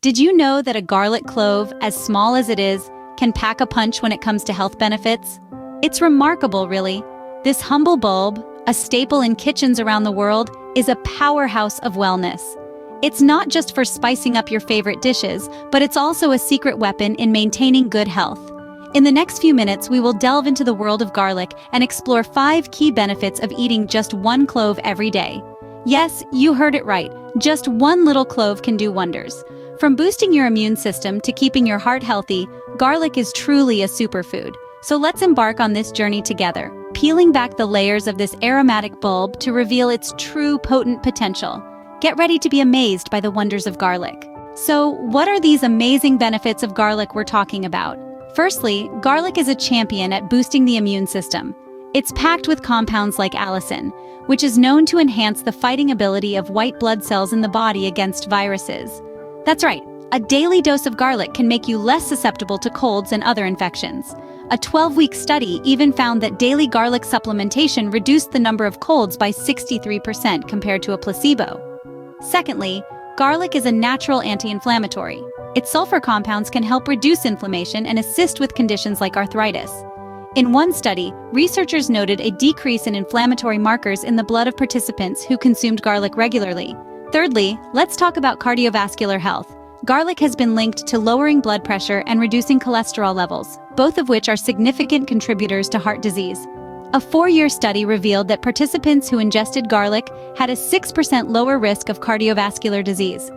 Did you know that a garlic clove, as small as it is, can pack a punch when it comes to health benefits? It's remarkable, really. This humble bulb, a staple in kitchens around the world, is a powerhouse of wellness. It's not just for spicing up your favorite dishes, but it's also a secret weapon in maintaining good health. In the next few minutes, we will delve into the world of garlic and explore 5 key benefits of eating just 1 clove every day. Yes, you heard it right. Just 1 little clove can do wonders. From boosting your immune system to keeping your heart healthy, garlic is truly a superfood. So let's embark on this journey together, peeling back the layers of this aromatic bulb to reveal its true potent potential. Get ready to be amazed by the wonders of garlic. So, what are these amazing benefits of garlic we're talking about? Firstly, garlic is a champion at boosting the immune system. It's packed with compounds like allicin, which is known to enhance the fighting ability of white blood cells in the body against viruses. That's right, a daily dose of garlic can make you less susceptible to colds and other infections. A 12-week study even found that daily garlic supplementation reduced the number of colds by 63% compared to a placebo. Secondly, garlic is a natural anti-inflammatory. Its sulfur compounds can help reduce inflammation and assist with conditions like arthritis. In one study, researchers noted a decrease in inflammatory markers in the blood of participants who consumed garlic regularly. Thirdly, let's talk about cardiovascular health. Garlic has been linked to lowering blood pressure and reducing cholesterol levels, both of which are significant contributors to heart disease. A 4-year study revealed that participants who ingested garlic had a 6% lower risk of cardiovascular disease.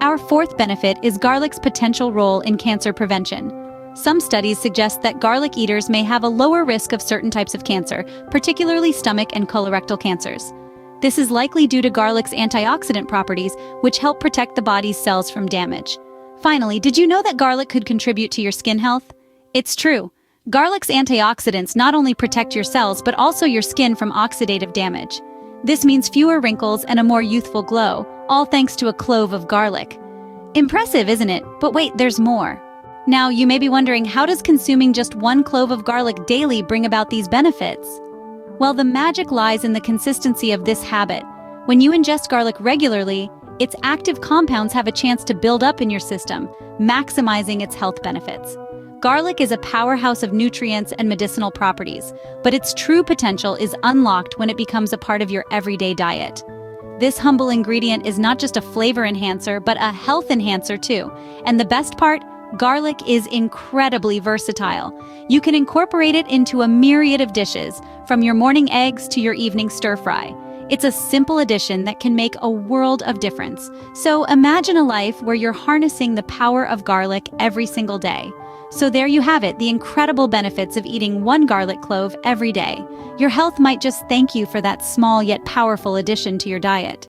Our 4th benefit is garlic's potential role in cancer prevention. Some studies suggest that garlic eaters may have a lower risk of certain types of cancer, particularly stomach and colorectal cancers. This is likely due to garlic's antioxidant properties, which help protect the body's cells from damage. Finally, did you know that garlic could contribute to your skin health? It's true. Garlic's antioxidants not only protect your cells, but also your skin from oxidative damage. This means fewer wrinkles and a more youthful glow, all thanks to a clove of garlic. Impressive, isn't it? But wait, there's more. Now, you may be wondering, how does consuming just 1 clove of garlic daily bring about these benefits? Well, the magic lies in the consistency of this habit. When you ingest garlic regularly, its active compounds have a chance to build up in your system, maximizing its health benefits. Garlic is a powerhouse of nutrients and medicinal properties, but its true potential is unlocked when it becomes a part of your everyday diet. This humble ingredient is not just a flavor enhancer, but a health enhancer too. And the best part? Garlic is incredibly versatile. You can incorporate it into a myriad of dishes, from your morning eggs to your evening stir-fry. It's a simple addition that can make a world of difference. So imagine a life where you're harnessing the power of garlic every single day. So there you have it, the incredible benefits of eating 1 garlic clove every day. Your health might just thank you for that small yet powerful addition to your diet.